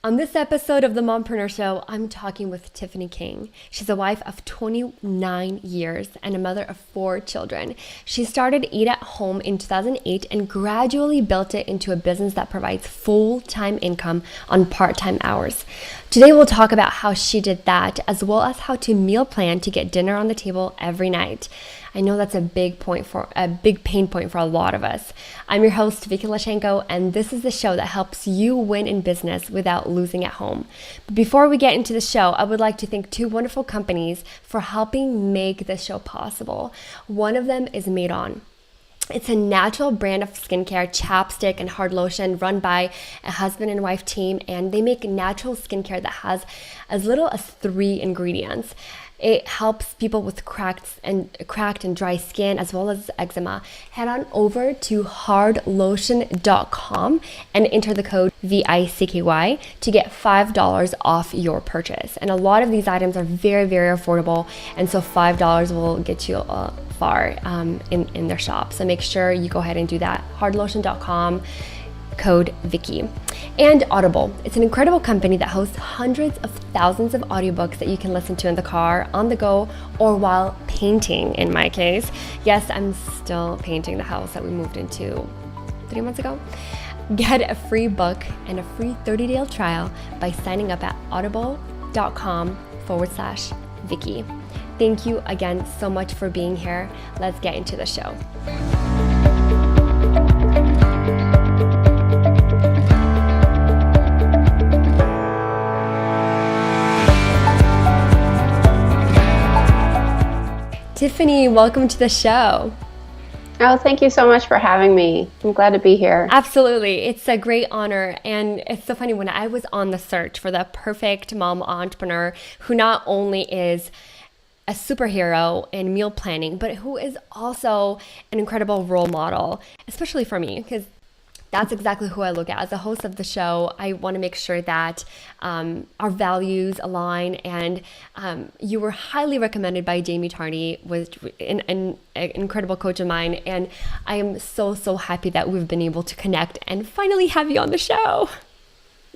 On this episode of the Mompreneur Show, I'm talking with Tiffany King. She's a wife of 29 years and a mother of 4 children. She started Eat at Home in 2008 and gradually built it into a business that provides full-time income on part-time hours. Today we'll talk about how she did that, as well as how to meal plan to get dinner on the table every night. I know that's a big pain point for a lot of us. I'm your host, Vicky, and this is the show that helps you win in business without losing at home. But before we get into the show, I would like to thank 2 wonderful companies for helping make this show possible. One of them is Made On. It's a natural brand of skincare, chapstick, and hard lotion run by a husband and wife team, and they make natural skincare that has as little as 3 ingredients. It helps people with cracked and dry skin as well as eczema. Head on over to hardlotion.com and enter the code VICKY to get $5 off your purchase. And a lot of these items are very, very affordable, and so $5 will get you far in their shop. So make sure you go ahead and do that. hardlotion.com, code Vicky. And Audible. It's an incredible company that hosts hundreds of thousands of audiobooks that you can listen to in the car, on the go, or while painting, in my case. Yes, I'm still painting the house that we moved into 3 months ago. Get a free book and a free 30-day trial by signing up at audible.com/Vicky. Thank you again so much for being here. Let's get into the show. Tiffany, welcome to the show. Oh, thank you so much for having me. I'm glad to be here. Absolutely. It's a great honor. And it's so funny, when I was on the search for the perfect mom entrepreneur who not only is a superhero in meal planning, but who is also an incredible role model, especially for me, because that's exactly who I look at. As a host of the show, I want to make sure that our values align. And you were highly recommended by Jamie Tardy, was an incredible coach of mine. And I am so happy that we've been able to connect and finally have you on the show.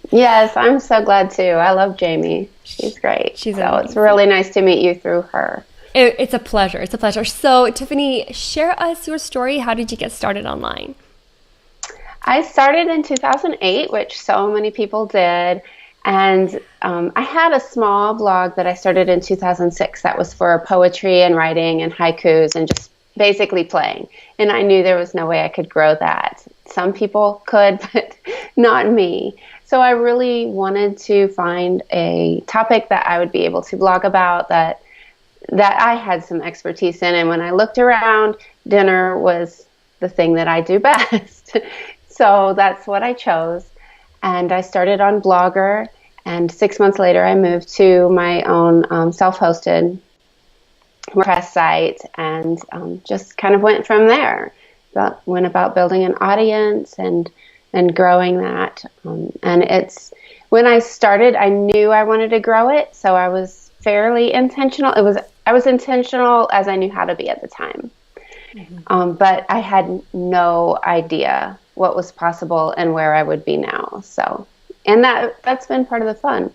Yes, I'm so glad too. I love Jamie. She's great. It's really nice to meet you through her. It's a pleasure. It's a pleasure. So Tiffany, share us your story. How did you get started online? I started in 2008, which so many people did. And I had a small blog that I started in 2006 that was for poetry and writing and haikus and just basically playing. And I knew there was no way I could grow that. Some people could, but not me. So I really wanted to find a topic that I would be able to blog about that I had some expertise in. And when I looked around, dinner was the thing that I do best. So that's what I chose. And I started on Blogger. And 6 months later, I moved to my own self-hosted WordPress site and just kind of went from there. Went about building an audience and growing that. And when I started, I knew I wanted to grow it. So I was fairly intentional. I was intentional as I knew how to be at the time. Mm-hmm. But I had no idea what was possible and where I would be now. So, and that's been part of the fun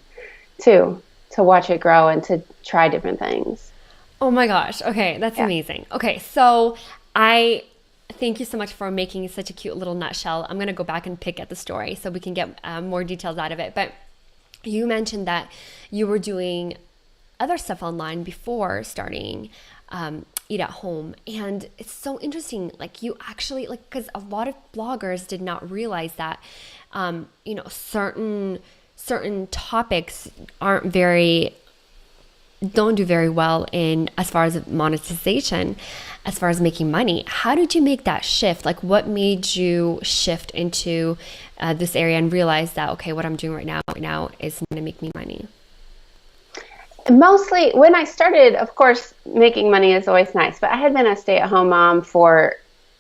too, to watch it grow and to try different things. Oh my gosh. Okay. That's amazing. Okay. So I thank you so much for making such a cute little nutshell. I'm going to go back and pick at the story so we can get more details out of it. But you mentioned that you were doing other stuff online before starting Eat at Home. And it's so interesting, like you actually, like, because a lot of bloggers did not realize that, certain topics don't do very well in as far as monetization, as far as making money. How did you make that shift? Like, what made you shift into this area and realize that, okay, what I'm doing right now is going to make me money? Mostly when I started, of course, making money is always nice, but I had been a stay-at-home mom for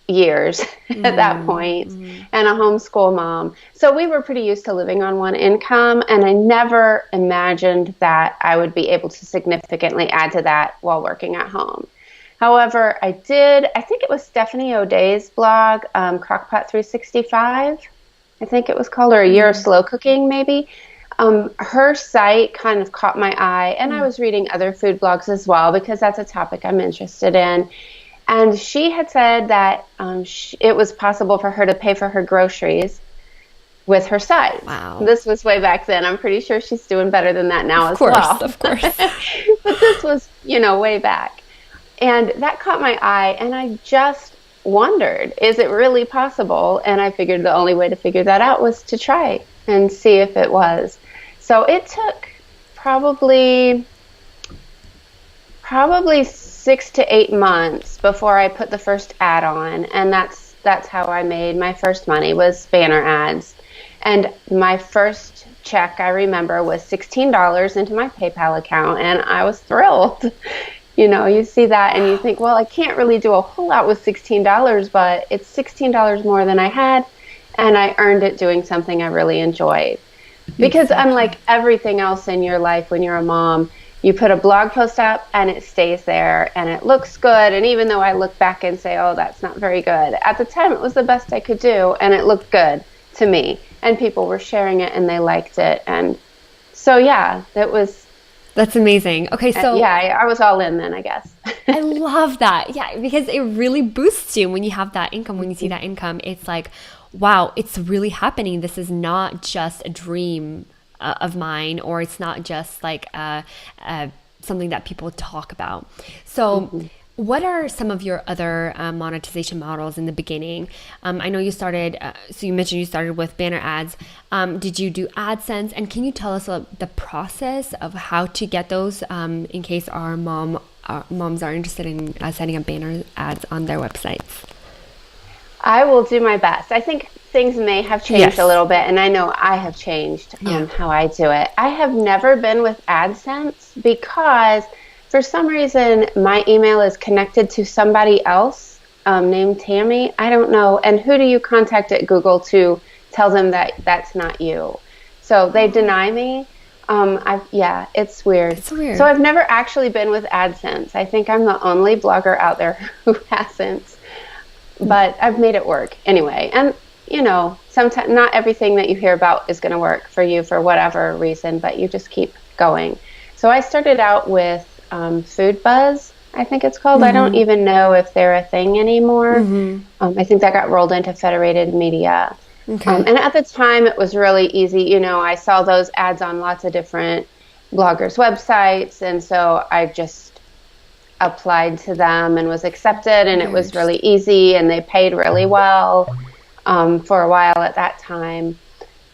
years at that point, and a homeschool mom. So we were pretty used to living on one income, and I never imagined that I would be able to significantly add to that while working at home. However, I think it was Stephanie O'Day's blog, Crockpot 365, I think it was called, or A Year of Slow Cooking maybe. Her site kind of caught my eye, and I was reading other food blogs as well because that's a topic I'm interested in. And she had said that it was possible for her to pay for her groceries with her site. Wow. This was way back then. I'm pretty sure she's doing better than that now as well. Of course. But this was, way back. And that caught my eye, and I just wondered, is it really possible? And I figured the only way to figure that out was to try and see if it was. So it took probably 6 to 8 months before I put the first ad on, and that's how I made my first money, was banner ads. And my first check, I remember, was $16 into my PayPal account, and I was thrilled. You see that and you think, well, I can't really do a whole lot with $16, but it's $16 more than I had, and I earned it doing something I really enjoyed. Because unlike everything else in your life when you're a mom, you put a blog post up and it stays there and it looks good. And even though I look back and say, oh, that's not very good, at the time it was the best I could do and it looked good to me. And people were sharing it and they liked it. And so, that's amazing. Okay, so I was all in then, I guess. I love that. Yeah, because it really boosts you when you have that income. When you see that income, it's like, wow, it's really happening. This is not just a dream of mine, or it's not just like something that people talk about. So what are some of your other monetization models in the beginning? I know you started, so you mentioned you started with banner ads. Did you do AdSense? And can you tell us the process of how to get those in case our moms are interested in setting up banner ads on their websites? I will do my best. I think things may have changed a little bit, and I know I have changed how I do it. I have never been with AdSense because for some reason my email is connected to somebody else named Tammy. I don't know. And who do you contact at Google to tell them that that's not you? So they deny me. It's weird. It's weird. So I've never actually been with AdSense. I think I'm the only blogger out there who hasn't. But I've made it work anyway. And, sometimes not everything that you hear about is going to work for you for whatever reason, but you just keep going. So I started out with Food Buzz, I think it's called. I don't even know if they're a thing anymore. I think that got rolled into Federated Media. Okay. And at the time, it was really easy. I saw those ads on lots of different bloggers' websites, and so I just applied to them and was accepted, and it was really easy, and they paid really well for a while at that time.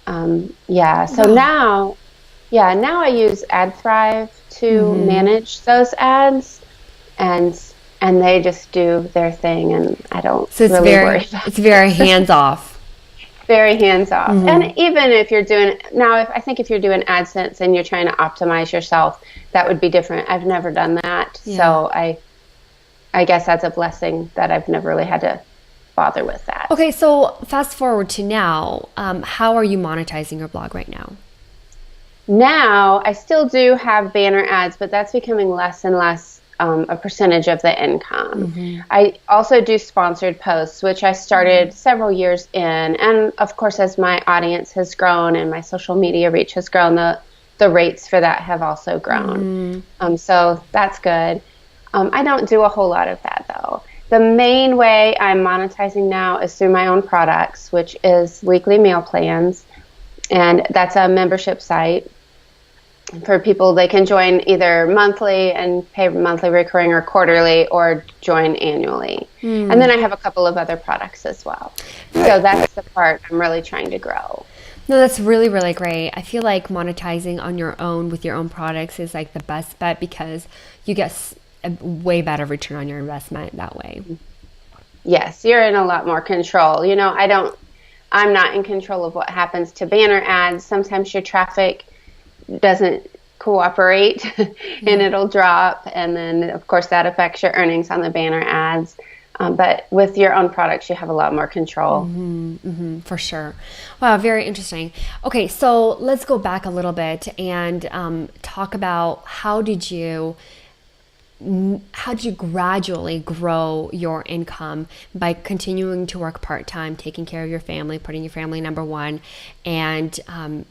Now I use AdThrive to manage those ads, and they just do their thing, and I don't really worry about it. It's very hands-off. Very hands-off. And even if you're doing I think if you're doing AdSense and you're trying to optimize yourself, that would be different. I've never done that. So I guess that's a blessing that I've never really had to bother with that. Okay, so fast forward to now. How are you monetizing your blog right now? Now, I still do have banner ads, but that's becoming less and less a percentage of the income. I also do sponsored posts, which I started several years in. And of course, as my audience has grown and my social media reach has grown, the rates for that have also grown. So that's good. I don't do a whole lot of that, though. The main way I'm monetizing now is through my own products, which is weekly meal plans. And that's a membership site for people. They can join either monthly and pay monthly recurring, or quarterly, or join annually. And then I have a couple of other products as well. So that's the part I'm really trying to grow. No, that's really, really great. I feel like monetizing on your own with your own products is like the best bet because you get a way better return on your investment that way. Yes, you're in a lot more control. I'm not in control of what happens to banner ads. Sometimes your traffic doesn't cooperate and it'll drop, and then of course that affects your earnings on the banner ads, but with your own products you have a lot more control. For sure. Wow, very interesting. Okay, so let's go back a little bit and talk about how did you how did you gradually grow your income by continuing to work part-time, taking care of your family, putting your family number one, and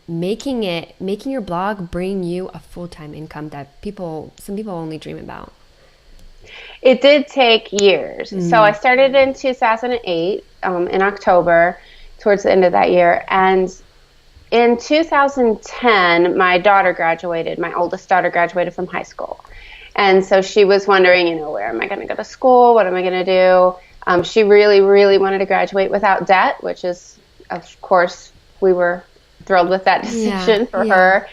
making your blog bring you a full-time income that some people only dream about? It did take years. So I started in 2008, in October, towards the end of that year. And in 2010, my oldest daughter graduated from high school. And so she was wondering, where am I going to go to school? What am I going to do? She really, really wanted to graduate without debt, which is, of course, we were thrilled with that decision for her.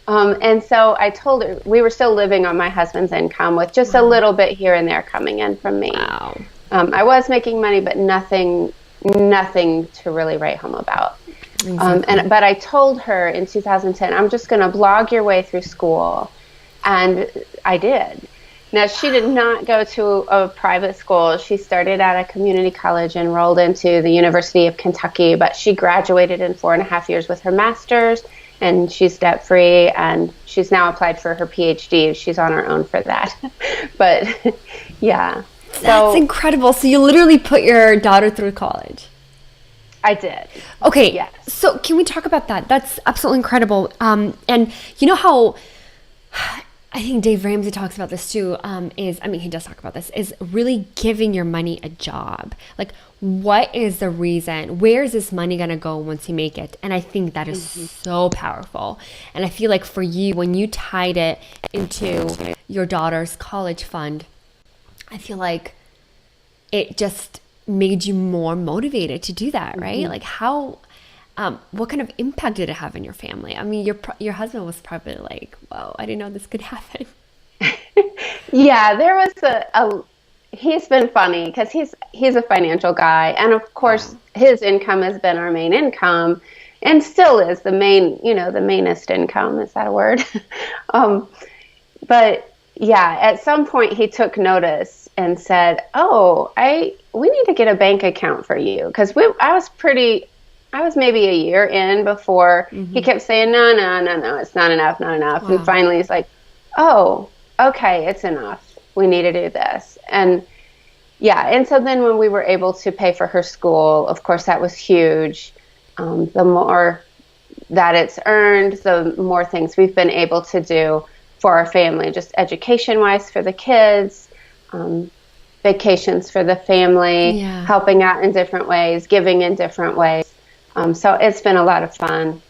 And so I told her, we were still living on my husband's income with just a little bit here and there coming in from me. Wow. I was making money, but nothing to really write home about. Exactly. But I told her in 2010, I'm just going to blog your way through school. And I did. Now, she did not go to a private school. She started at a community college, enrolled into the University of Kentucky, but she graduated in 4.5 years with her master's, and she's debt-free, and she's now applied for her PhD. She's on her own for that. But, yeah. That's incredible. So you literally put your daughter through college. I did. Okay. Yes. So can we talk about that? That's absolutely incredible. And you know how I think Dave Ramsey talks about this too, he does talk about this, is really giving your money a job. Like, what is the reason? Where is this money going to go once you make it? And I think that is so powerful. And I feel like for you, when you tied it into your daughter's college fund, I feel like it just made you more motivated to do that, right? Like what kind of impact did it have in your family? I mean, your husband was probably like, "Whoa, I didn't know this could happen." Yeah, there was he's been funny because he's a financial guy, and of course his income has been our main income, and still is the mainest income. Is that a word? But yeah, at some point he took notice and said, "Oh, we need to get a bank account for you," because I was maybe a year in before he kept saying, no, it's not enough. Wow. And finally he's like, oh, okay, it's enough. We need to do this. And yeah, and so then when we were able to pay for her school, of course, that was huge. The more that it's earned, the more things we've been able to do for our family, just education-wise for the kids, vacations for the family, helping out in different ways, giving in different ways. So it's been a lot of fun.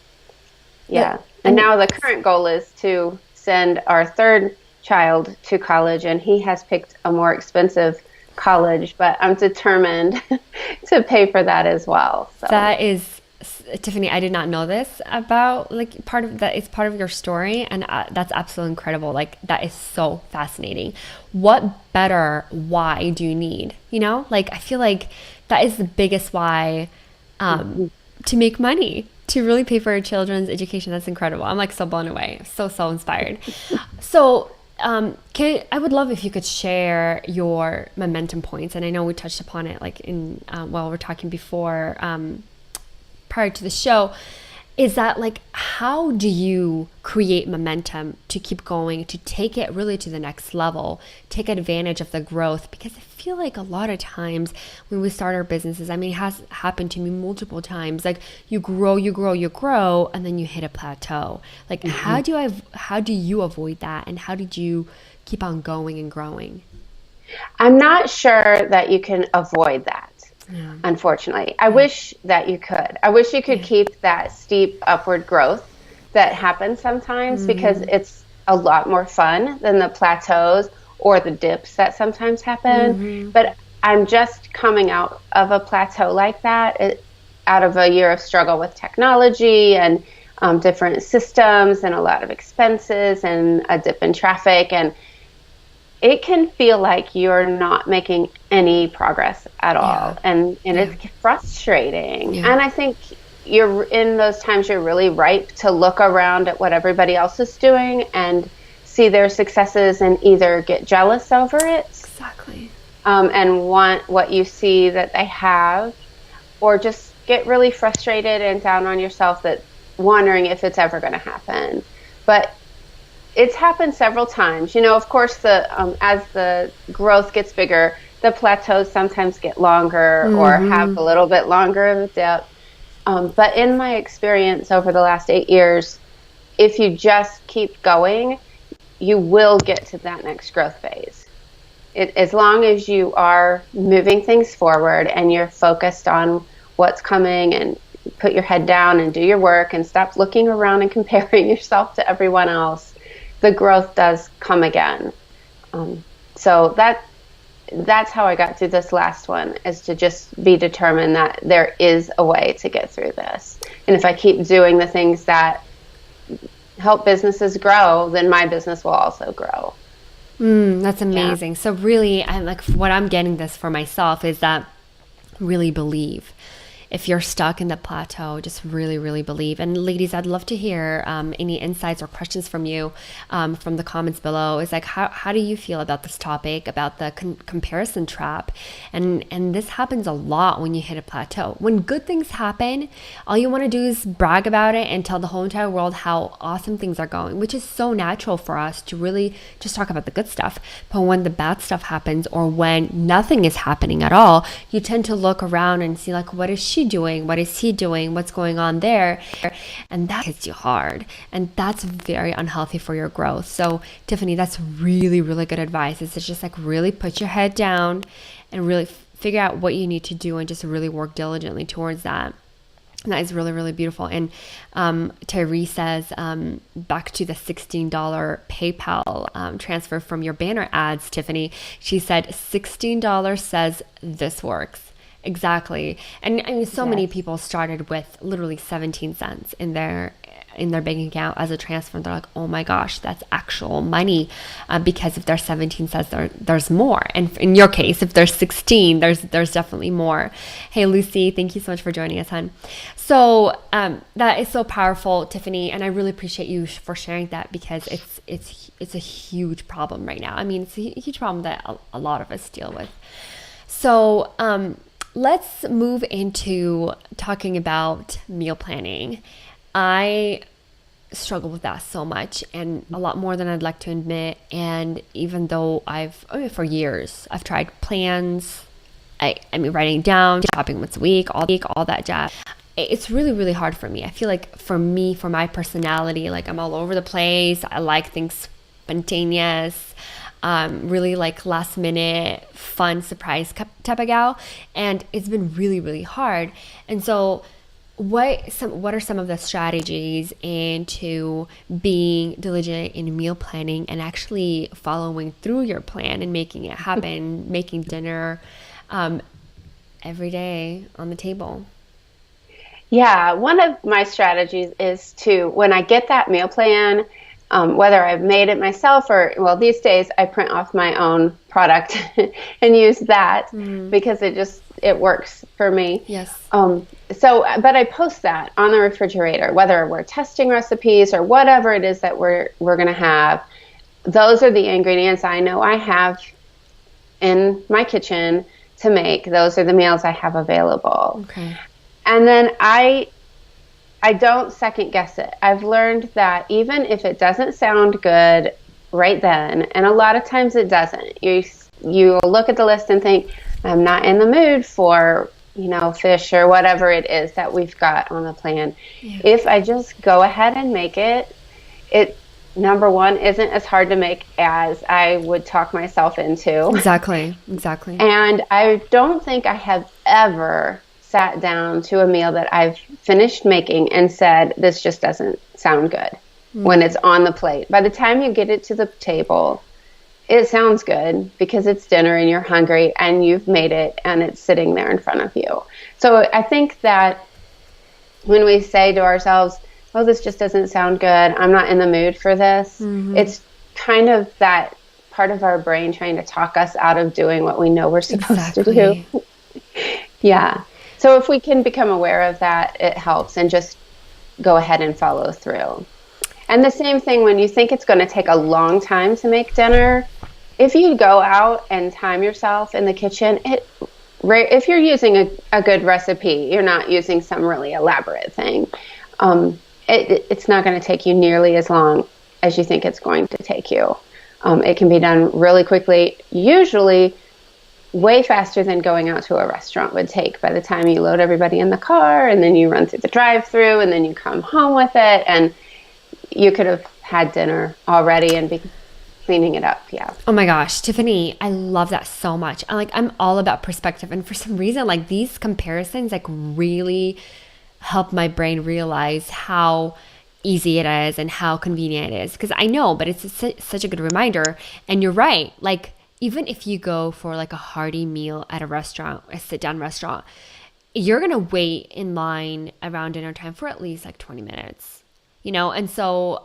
Yeah. And now the current goal is to send our third child to college, and he has picked a more expensive college, but I'm determined to pay for that as well. So. That is, Tiffany, I did not know this about, like, part of that. It's part of your story, and that's absolutely incredible. Like, that is so fascinating. What better why do you need? Like, I feel like that is the biggest why, to make money, to really pay for your children's education. That's incredible. I'm like so blown away. So inspired. So I would love if you could share your momentum points. And I know we touched upon it like in while we're talking before, prior to the show. Is that like, how do you create momentum to keep going, to take it really to the next level, take advantage of the growth? Because I feel like a lot of times when we start our businesses, it has happened to me multiple times. Like you grow, and then you hit a plateau. Like how do you avoid that? And how did you keep on going and growing? I'm not sure that you can avoid that. Yeah. Unfortunately, I wish that you could. I wish you could keep that steep upward growth that happens sometimes because it's a lot more fun than the plateaus or the dips that sometimes happen. But I'm just coming out of a plateau like that, out of a year of struggle with technology and different systems and a lot of expenses and a dip in traffic, and it can feel like you're not making any progress at all. And it's frustrating. And I think you're in those times you're really ripe to look around at what everybody else is doing and see their successes and either get jealous over it. Exactly. And want what you see that they have, or just get really frustrated and down on yourself that wondering if it's ever going to happen. But it's happened several times. You know, of course, as the growth gets bigger, the plateaus sometimes get longer or have a little bit longer of a dip. But in my experience over the last 8 years, if you just keep going, you will get to that next growth phase. As long as you are moving things forward and you're focused on what's coming and put your head down and do your work and stop looking around and comparing yourself to everyone else, the growth does come again. So that's how I got through this last one, is to just be determined that there is a way to get through this. And if I keep doing the things that help businesses grow, then my business will also grow. That's amazing. So really, I'm like, what I'm getting this for myself is that really believe. If you're stuck in the plateau, just really, really believe. And ladies, I'd love to hear any insights or questions from you from the comments below. It's like, how do you feel about this topic, about the comparison trap? And this happens a lot when you hit a plateau. When good things happen, all you want to do is brag about it and tell the whole entire world how awesome things are going, which is so natural for us to really just talk about the good stuff. But when the bad stuff happens, or when nothing is happening at all, you tend to look around and see like, what is she doing? What is he doing? What's going on there? And that hits you hard. And that's very unhealthy for your growth. So Tiffany, that's really, really good advice. Is to just like really put your head down and really figure out what you need to do and just really work diligently towards that. And that is really, really beautiful. And Tyree says, back to the $16 PayPal transfer from your banner ads, Tiffany. She said, $16 says this works. Exactly. And I mean, so many people started with literally 17 cents in their bank account as a transfer. And they're like, oh my gosh, that's actual money. Because if there's 17 cents, there's more. And in your case, if there's 16, there's definitely more. Hey, Lucy, thank you so much for joining us, hon. So that is so powerful, Tiffany. And I really appreciate you for sharing that, because it's a huge problem right now. I mean, it's a huge problem that a lot of us deal with. So, let's move into talking about meal planning. I struggle with that so much, and a lot more than I'd like to admit. And even though for years, I've tried plans, I mean, writing down, shopping once a week, all that jazz. It's really, really hard for me. I feel like for my personality, like I'm all over the place. I like things spontaneous. Really like last minute fun surprise type of gal, and it's been really, really hard. And so what are some of the strategies into being diligent in meal planning and actually following through your plan and making it happen, making dinner every day on the table? Yeah, one of my strategies is to, when I get that meal plan, whether I've made it myself or, well, these days I print off my own product and use that because it works for me. Yes. But I post that on the refrigerator, whether we're testing recipes or whatever it is that we're going to have. Those are the ingredients I know I have in my kitchen to make. Those are the meals I have available. Okay. And then I don't second guess it. I've learned that even if it doesn't sound good right then, and a lot of times it doesn't, you look at the list and think, I'm not in the mood for, fish or whatever it is that we've got on the plan. Yeah. If I just go ahead and make it, number one, isn't as hard to make as I would talk myself into. Exactly. And I don't think I have ever sat down to a meal that I've finished making and said, this just doesn't sound good when it's on the plate. By the time you get it to the table, it sounds good because it's dinner and you're hungry and you've made it and it's sitting there in front of you. So I think that when we say to ourselves, oh, this just doesn't sound good, I'm not in the mood for this, it's kind of that part of our brain trying to talk us out of doing what we know we're supposed to do. Yeah. So if we can become aware of that, it helps, and just go ahead and follow through. And the same thing when you think it's going to take a long time to make dinner, if you go out and time yourself in the kitchen, if you're using a good recipe, you're not using some really elaborate thing, it's not going to take you nearly as long as you think it's going to take you. It can be done really quickly, usually way faster than going out to a restaurant would take. By the time you load everybody in the car and then you run through the drive-through and then you come home with it, and you could have had dinner already and be cleaning it up. Yeah. Oh my gosh, Tiffany, I love that so much. I'm all about perspective, and for some reason, like these comparisons, like really help my brain realize how easy it is and how convenient it is. Because I know, but it's such a good reminder. And you're right. Like even if you go for like a hearty meal at a restaurant, a sit-down restaurant, you're gonna wait in line around dinner time for at least like 20 minutes. And so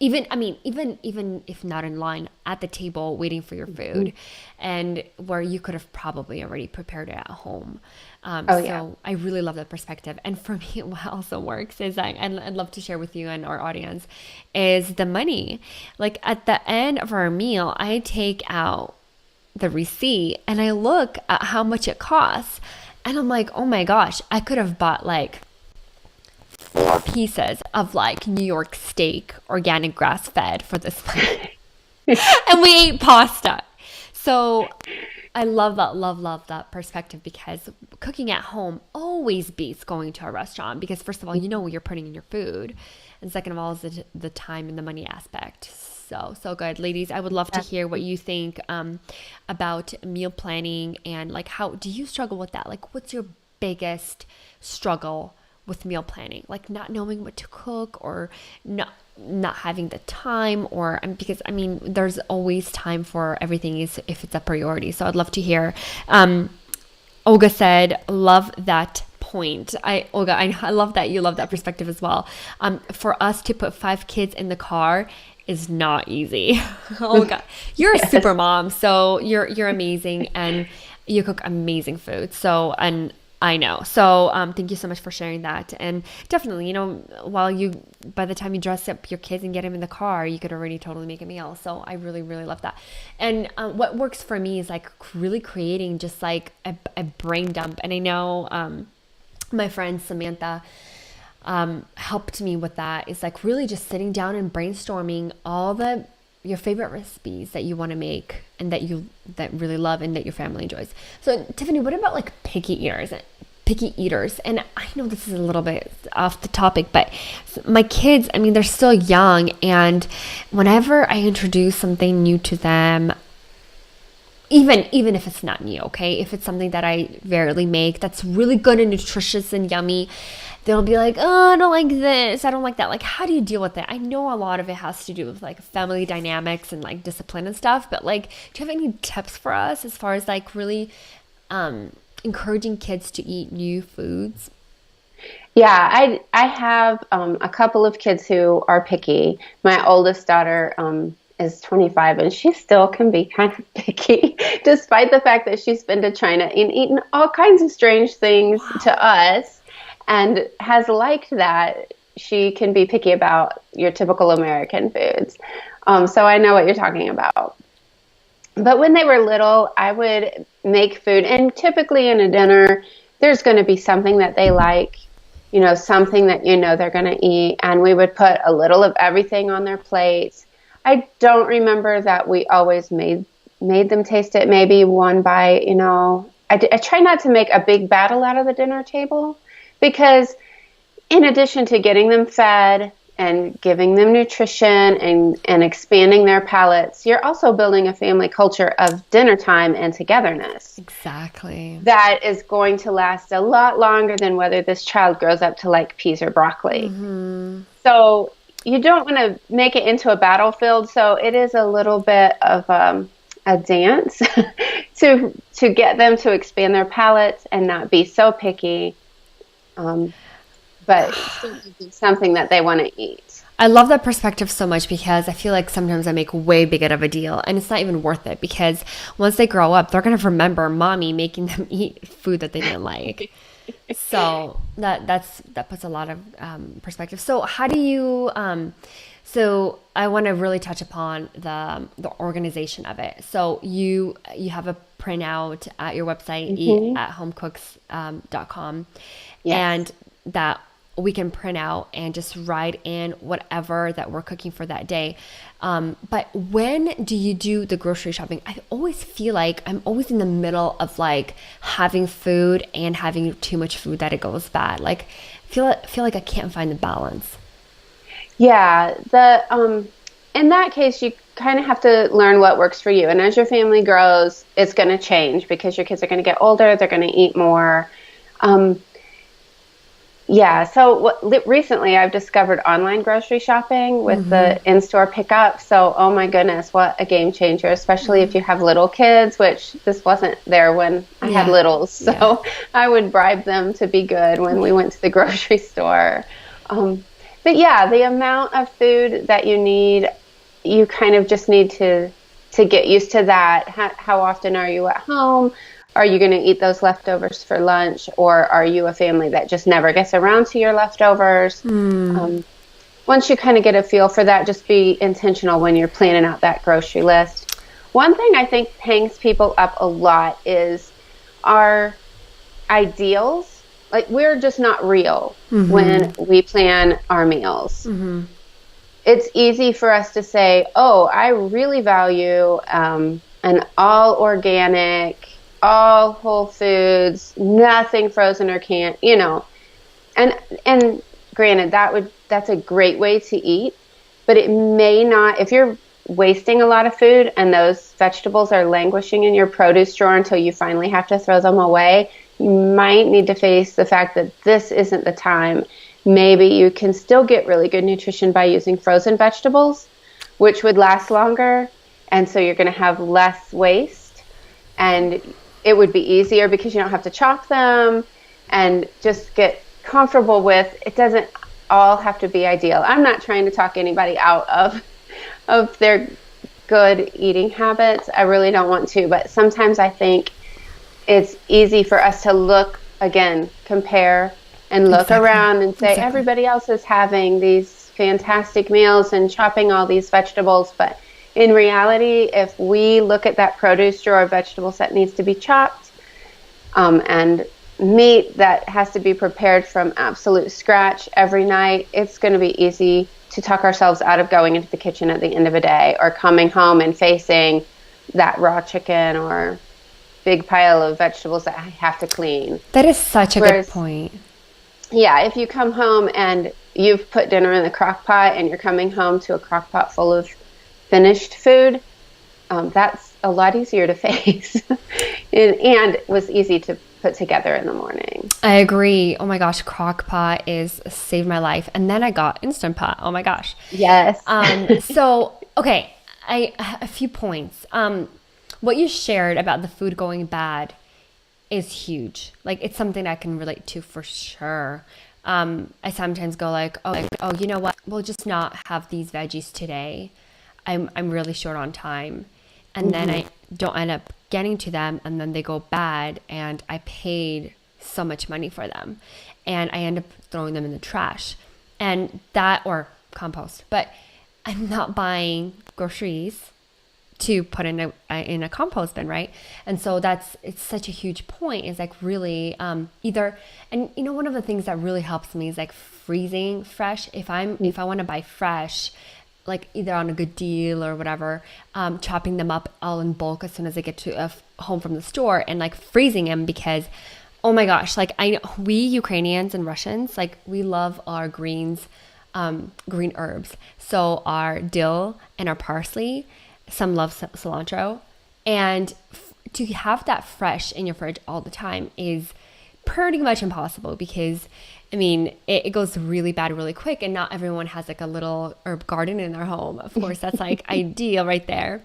even if not in line, at the table waiting for your food, and where you could have probably already prepared it at home. So I really love that perspective. And for me, what also works is I'd love to share with you and our audience is the money. Like at the end of our meal, I take out the receipt and I look at how much it costs, and I'm like, oh my gosh, I could have bought like 4 pieces of like New York steak, organic grass fed for this money. And we ate pasta. So I love that perspective, because cooking at home always beats going to a restaurant, because first of all, you know what you're putting in your food. And second of all is the time and the money aspect. So good. Ladies, I would love to hear what you think about meal planning, and like how do you struggle with that? Like what's your biggest struggle with meal planning, like not knowing what to cook, or not having the time, or because I mean there's always time for everything if it's a priority. So I'd love to hear. Olga said, love that point. Olga, I love that you love that perspective as well. For us to put 5 kids in the car is not easy. Olga, you're a super mom, so you're amazing, and you cook amazing food. So, and I know. So thank you so much for sharing that. And definitely, by the time you dress up your kids and get them in the car, you could already totally make a meal. So I really, really love that. And what works for me is like really creating just like a brain dump. And I know my friend Samantha helped me with that. It's like really just sitting down and brainstorming all your favorite recipes that you want to make and that really love and that your family enjoys. So Tiffany, what about like picky eaters? And I know this is a little bit off the topic, but my kids, I mean, they're still young, and whenever I introduce something new to them, even if it's not new, okay, if it's something that I rarely make that's really good and nutritious and yummy, they'll be like, oh, I don't like this, I don't like that. Like, how do you deal with it? I know a lot of it has to do with like family dynamics and like discipline and stuff, but like, do you have any tips for us as far as like really encouraging kids to eat new foods? Yeah, I have a couple of kids who are picky. My oldest daughter is 25, and she still can be kind of picky, despite the fact that she's been to China and eaten all kinds of strange things to us, and has liked that. She can be picky about your typical American foods. So I know what you're talking about. But when they were little, I would make food, and typically in a dinner, there's going to be something that they like, something that they're going to eat, and we would put a little of everything on their plates. I don't remember that we always made them taste it. Maybe one bite, I try not to make a big battle out of the dinner table, because in addition to getting them fed and giving them nutrition and expanding their palates, you're also building a family culture of dinner time and togetherness. Exactly. That is going to last a lot longer than whether this child grows up to like peas or broccoli. Mm-hmm. So you don't want to make it into a battlefield. So it is a little bit of a dance to get them to expand their palates and not be so picky. But still something that they want to eat. I love that perspective so much, because I feel like sometimes I make way bigger of a deal, and it's not even worth it, because once they grow up, they're going to remember mommy making them eat food that they didn't like. So that puts a lot of perspective. So how do you so I want to really touch upon the organization of it. So you have a printout at your website, at homecooks.com. Yes. And that we can print out and just write in whatever that we're cooking for that day. But when do you do the grocery shopping? I always feel like I'm always in the middle of like having food and having too much food that it goes bad. Like feel like I can't find the balance. Yeah, in that case, you kind of have to learn what works for you. And as your family grows, it's going to change because your kids are going to get older, they're going to eat more. Um, yeah, so recently I've discovered online grocery shopping with the in-store pickup. So, oh my goodness, what a game changer, especially if you have little kids, which this wasn't there when I had littles. So I would bribe them to be good when we went to the grocery store. But yeah, the amount of food that you need, you kind of just need to get used to that. How often are you at home? Are you going to eat those leftovers for lunch, or are you a family that just never gets around to your leftovers? Once you kind of get a feel for that, just be intentional when you're planning out that grocery list. One thing I think hangs people up a lot is our ideals. Like, we're just not real when we plan our meals. It's easy for us to say, oh, I really value an all organic, all whole foods, nothing frozen or canned, and granted, that's a great way to eat, but it may not, if you're wasting a lot of food and those vegetables are languishing in your produce drawer until you finally have to throw them away, you might need to face the fact that this isn't the time. Maybe you can still get really good nutrition by using frozen vegetables, which would last longer, and so you're going to have less waste, and it would be easier because you don't have to chop them, and just get comfortable with it. Doesn't all have to be ideal. I'm not trying to talk anybody out of their good eating habits. I really don't want to, but sometimes I think it's easy for us to look, again, compare and look around and say, everybody else is having these fantastic meals and chopping all these vegetables. But in reality, if we look at that produce drawer of vegetables that needs to be chopped, and meat that has to be prepared from absolute scratch every night, it's going to be easy to talk ourselves out of going into the kitchen at the end of a day or coming home and facing that raw chicken or big pile of vegetables that I have to clean. That is such a good point. Yeah, if you come home and you've put dinner in the crock pot and you're coming home to a crock pot full of finished food, that's a lot easier to face and was easy to put together in the morning. I agree. Oh my gosh, crock pot is saved my life. And then I got Instant Pot. Oh my gosh. Yes. So, okay, a few points. What you shared about the food going bad is huge. Like, it's something I can relate to for sure. I sometimes go like, oh, you know what? We'll just not have these veggies today. I'm really short on time. And then I don't end up getting to them, and then they go bad, and I paid so much money for them, and I end up throwing them in the trash, and that, or compost. But I'm not buying groceries to put in a compost bin, right? And so it's such a huge point, is like really either, and one of the things that really helps me is like freezing fresh. If I want to buy fresh, like either on a good deal or whatever, chopping them up all in bulk as soon as I get to home from the store, and like freezing them, because oh my gosh, like we Ukrainians and Russians, like we love our greens, green herbs. So our dill and our parsley, some love cilantro, and to have that fresh in your fridge all the time is pretty much impossible, because I mean, it goes really bad really quick, and not everyone has like a little herb garden in their home. Of course, that's like ideal right there.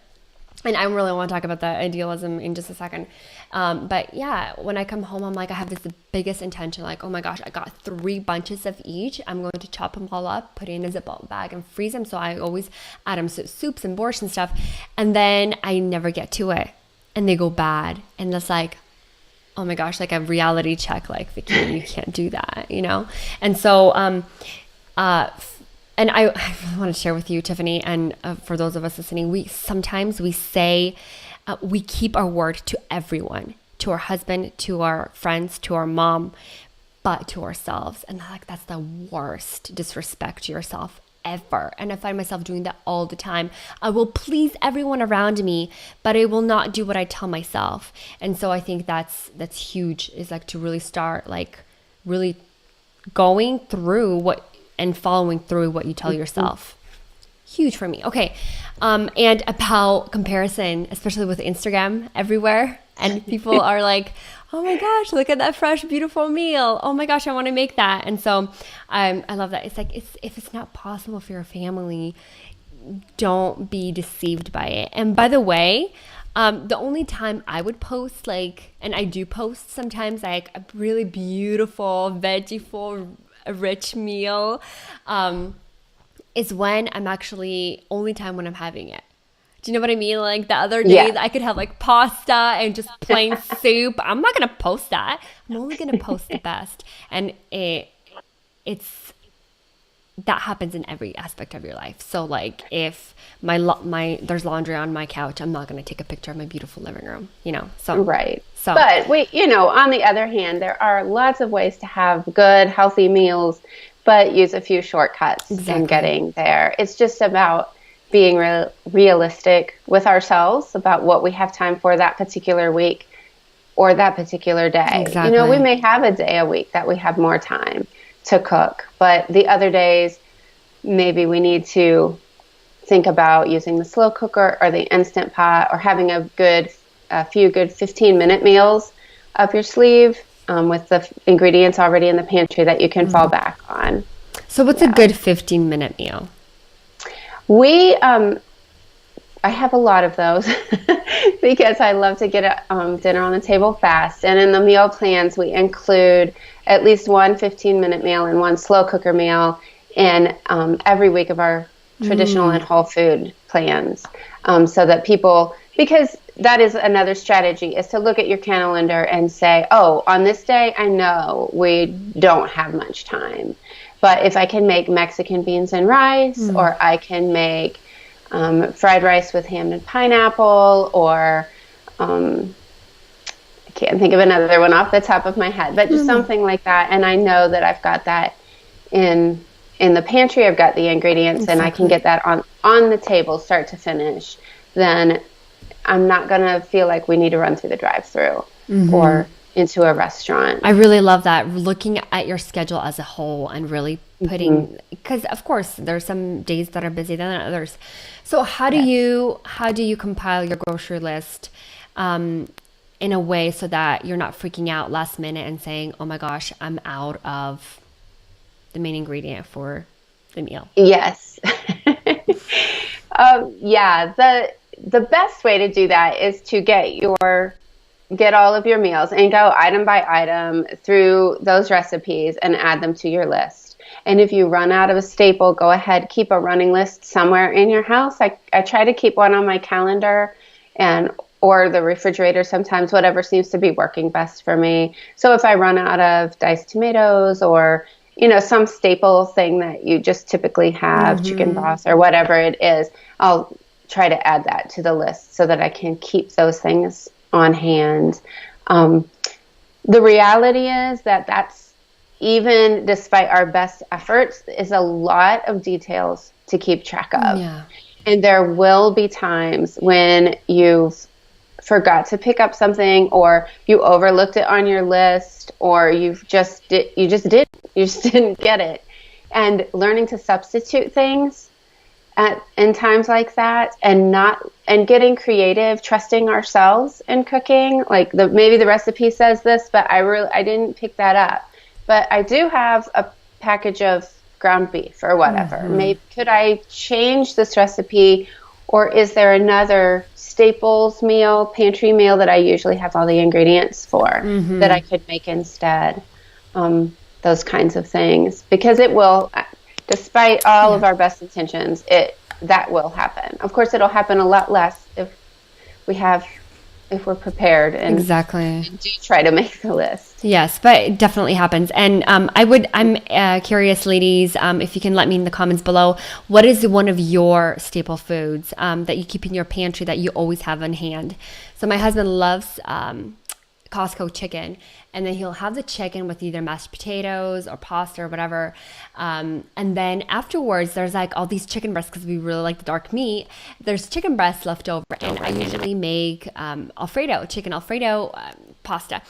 And I really want to talk about that idealism in just a second. But yeah, when I come home, I'm like, I have this biggest intention, like, oh my gosh, I got 3 bunches of each. I'm going to chop them all up, put it in a Ziploc bag and freeze them. So I always add them to soups and borscht and stuff. And then I never get to it, and they go bad. And that's like, oh my gosh, like a reality check, like, Vicky, you can't do that, And so, and I really want to share with you, Tiffany, and for those of us listening, we say, we keep our word to everyone, to our husband, to our friends, to our mom. butt to ourselves. And like, that's the worst disrespect to yourself ever. And I find myself doing that all the time. I will please everyone around me, but I will not do what I tell myself. And so I think that's huge, is like to really start like really going through what and following through what you tell yourself. Huge for me. Okay. And about comparison, especially with Instagram everywhere. And people are like, oh my gosh, look at that fresh, beautiful meal. Oh my gosh, I want to make that. And so I love that. It's like, if it's not possible for your family, don't be deceived by it. And by the way, the only time I would post, like, and I do post sometimes, like a really beautiful, veggie-full, rich meal, is when I'm actually, only time when I'm having it. Do you know what I mean? Like the other days I could have like pasta and just plain soup. I'm not going to post that. I'm only going to post the best. And it's that happens in every aspect of your life. So like if there's laundry on my couch, I'm not going to take a picture of my beautiful living room, you know? So right. So, but on the other hand, there are lots of ways to have good, healthy meals, but use a few shortcuts in getting there. It's just about being realistic with ourselves about what we have time for that particular week or that particular day. Exactly. We may have a day a week that we have more time to cook, but the other days, maybe we need to think about using the slow cooker or the Instant Pot, or having a few good 15-minute meals up your sleeve with the ingredients already in the pantry that you can fall back on. So what's a good 15-minute meal? I have a lot of those because I love to get dinner on the table fast. And in the meal plans, we include at least one 15-minute meal and one slow cooker meal in every week of our traditional and whole food plans, so that because that is another strategy, is to look at your calendar and say, oh, on this day, I know we don't have much time. But if I can make Mexican beans and rice, or I can make fried rice with ham and pineapple, or I can't think of another one off the top of my head, but just something like that. And I know that I've got that in the pantry. I've got the ingredients, and I can get that on the table, start to finish. Then I'm not going to feel like we need to run through the drive-through or into a restaurant. I really love that, looking at your schedule as a whole and really putting, because of course there's some days that are busier than others. So how do you compile your grocery list in a way so that you're not freaking out last minute and saying, oh my gosh, I'm out of the main ingredient for the meal? Yes. The best way to do that is to get all of your meals and go item by item through those recipes and add them to your list. And if you run out of a staple, go ahead, keep a running list somewhere in your house. I try to keep one on my calendar or the refrigerator sometimes, whatever seems to be working best for me. So if I run out of diced tomatoes or some staple thing that you just typically have, chicken broth or whatever it is, I'll try to add that to the list so that I can keep those things on hand. The reality is that that's, even despite our best efforts, is a lot of details to keep track of. Yeah. And there will be times when you've forgot to pick up something, or you overlooked it on your list, or you just didn't get it. And learning to substitute things in times like that, and getting creative, trusting ourselves in cooking. Like maybe the recipe says this, but I didn't pick that up. But I do have a package of ground beef or whatever. Maybe could I change this recipe, or is there another staples meal, pantry meal that I usually have all the ingredients for that I could make instead? Those kinds of things, because it will, despite all of our best intentions, that will happen. Of course, it'll happen a lot less if we're prepared and do try to make the list. Yes, but it definitely happens. And I'm curious, ladies, if you can let me in the comments below, what is one of your staple foods that you keep in your pantry that you always have on hand? So my husband loves Costco chicken, and then he'll have the chicken with either mashed potatoes or pasta or whatever. And then afterwards, there's like all these chicken breasts because we really like the dark meat. There's chicken breasts left over, and I usually make chicken Alfredo pasta.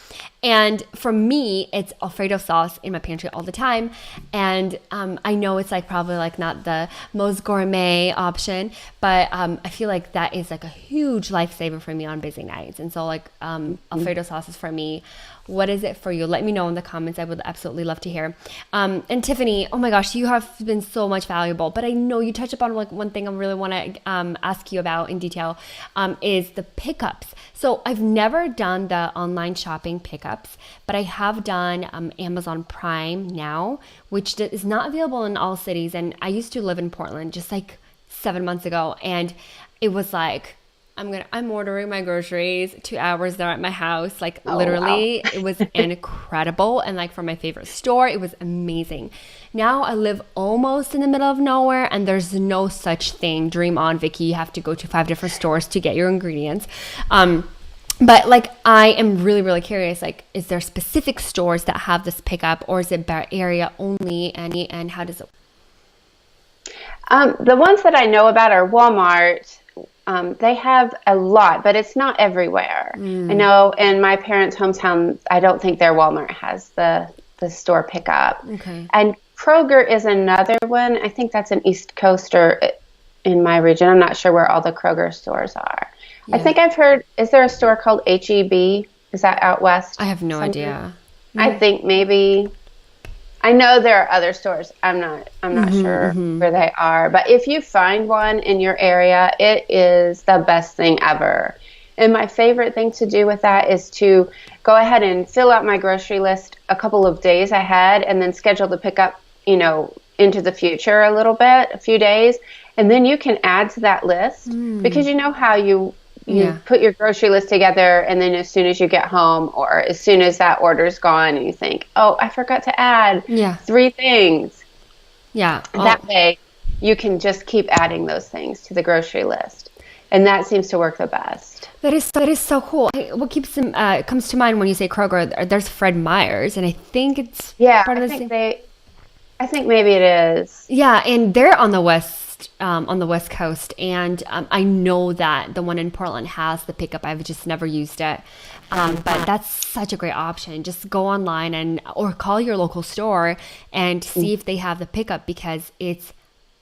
And for me, it's Alfredo sauce in my pantry all the time. And I know it's like probably like not the most gourmet option, but I feel like that is like a huge lifesaver for me on busy nights. And so like Alfredo sauce is for me. What is it for you? Let me know in the comments. I would absolutely love to hear. And Tiffany, oh my gosh, you have been so much valuable, but I know you touched upon like one thing I really want to ask you about in detail is the pickups. So I've never done the online shopping pickups, but I have done Amazon Prime now, which is not available in all cities. And I used to live in Portland just like 7 months ago, and it was like, I'm ordering my groceries, 2 hours there at my house. Like literally, wow. It was incredible. And like for my favorite store, it was amazing. Now I live almost in the middle of nowhere, and there's no such thing. Dream on, Vicky. You have to go to 5 different stores to get your ingredients. But like, I am really, really curious, like, is there specific stores that have this pickup, or is it Bay Area only? And how does it? The ones that I know about are Walmart. They have a lot, but it's not everywhere. I know in my parents' hometown, I don't think their Walmart has the store pickup. Okay. And Kroger is another one. I think that's an East Coaster in my region. I'm not sure where all the Kroger stores are. Yeah. I think I've heard, is there a store called H-E-B? Is that out west? I have no idea. I think maybe... I know there are other stores. I'm not sure where they are. But if you find one in your area, it is the best thing ever. And my favorite thing to do with that is to go ahead and fill out my grocery list a couple of days ahead, and then schedule the pickup, into the future a few days. And then you can add to that list because you know how you put your grocery list together, and then as soon as you get home, or as soon as that order's gone, and you think, oh, I forgot to add 3 things. Yeah. That way you can just keep adding those things to the grocery list. And that seems to work the best. That is so cool. What comes to mind when you say Kroger? There's Fred Meyer's, and I think it's part of the same. I think maybe it is. Yeah, and they're on the West Coast, and I know that the one in Portland has the pickup. I've just never used it, but that's such a great option. Just go online or call your local store and see if they have the pickup, because it's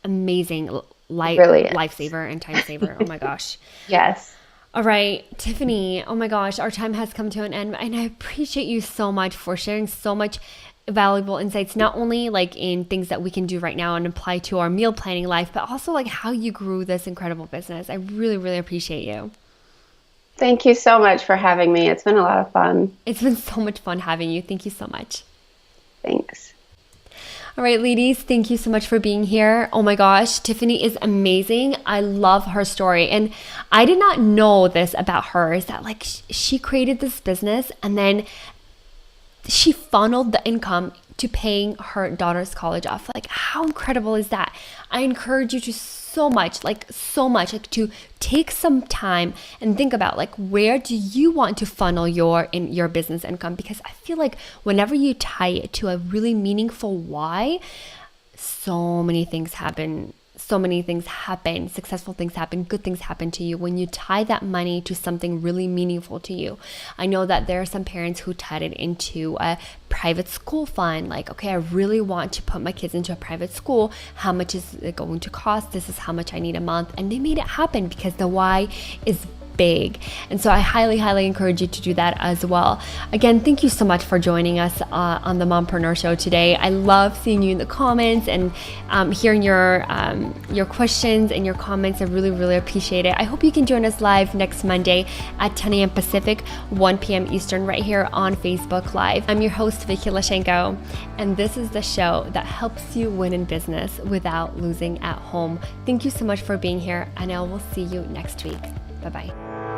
amazing, lifesaver and time saver. Oh my gosh. Yes. All right, Tiffany. Oh my gosh, our time has come to an end, and I appreciate you so much for sharing so much valuable insights, not only like in things that we can do right now and apply to our meal planning life, but also like how you grew this incredible business. I really, really appreciate you. Thank you so much for having me. It's been a lot of fun. It's been so much fun having you. Thank you so much. Thanks. All right, ladies, thank you so much for being here. Oh my gosh, Tiffany is amazing. I love her story. And I did not know this about her, is that like she created this business, and then she funneled the income to paying her daughter's college off. Like, how incredible is that? I encourage you to so much to take some time and think about like, where do you want to funnel your business income? Because I feel like whenever you tie it to a really meaningful why, so many things happen. Successful things happen, good things happen to you when you tie that money to something really meaningful to you. I know that there are some parents who tied it into a private school fund. Like, okay, I really want to put my kids into a private school. How much is it going to cost? This is how much I need a month. And they made it happen because the why is big. And so I highly, highly encourage you to do that as well. Again, thank you so much for joining us on the Mompreneur Show today. I love seeing you in the comments and hearing your questions and your comments. I really, really appreciate it. I hope you can join us live next Monday at 10 a.m. Pacific, 1 p.m. Eastern, right here on Facebook Live. I'm your host, Vicky Lashenko, and this is the show that helps you win in business without losing at home. Thank you so much for being here, and I will see you next week. Bye-bye.